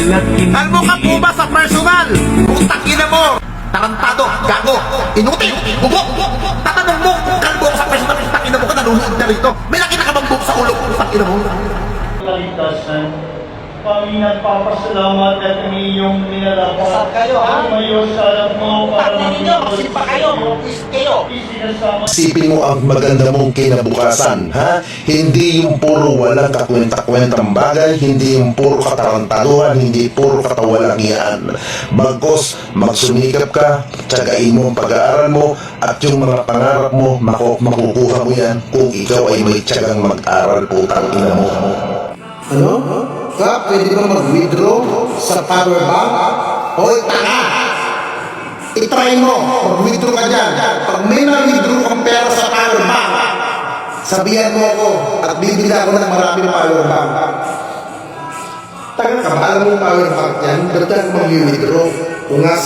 Kalmo ka po ba sa personal? Putang ina mo! Tarantado, gago, inuti, ubo! Tatanong mo, kalmo ka sa personal, putang ina mo ka, nanunood na rito. May nakita ka bang buhok sa ulo, putang ina mo? Kaligtasan, kami nagpapasalamat at iyong nilalapat. Kayo, ha? Tumayo sa alam mo para Pagdating ninyo, magsipa kayo, mag-twist kayo. isinasama. Isipin mo ang maganda mong kinabukasan, ha? Hindi yung puro walang kakwenta-kwentang bagay, hindi yung puro katarantaduhan, hindi puro katawalangian. Bagkos, magsumikap ka, tsagain mo ang pag-aaral mo, at yung mga pangarap mo, makukuha mo yan kung ikaw ay may tsagang mag-aral, putang ina mo. Ano? Ka, pwede ba mag-withdraw sa power bank? Hoy, tanga! I-try mo, mag-withdraw ka dyan. Pag may na-withdraw kang pera sa power bank, sabihan mo ako at bibili ako ng maraming power bank. Tanga ka ba? Alam mo yung power bank yan? Ba't yan mag-withdraw? Ungas.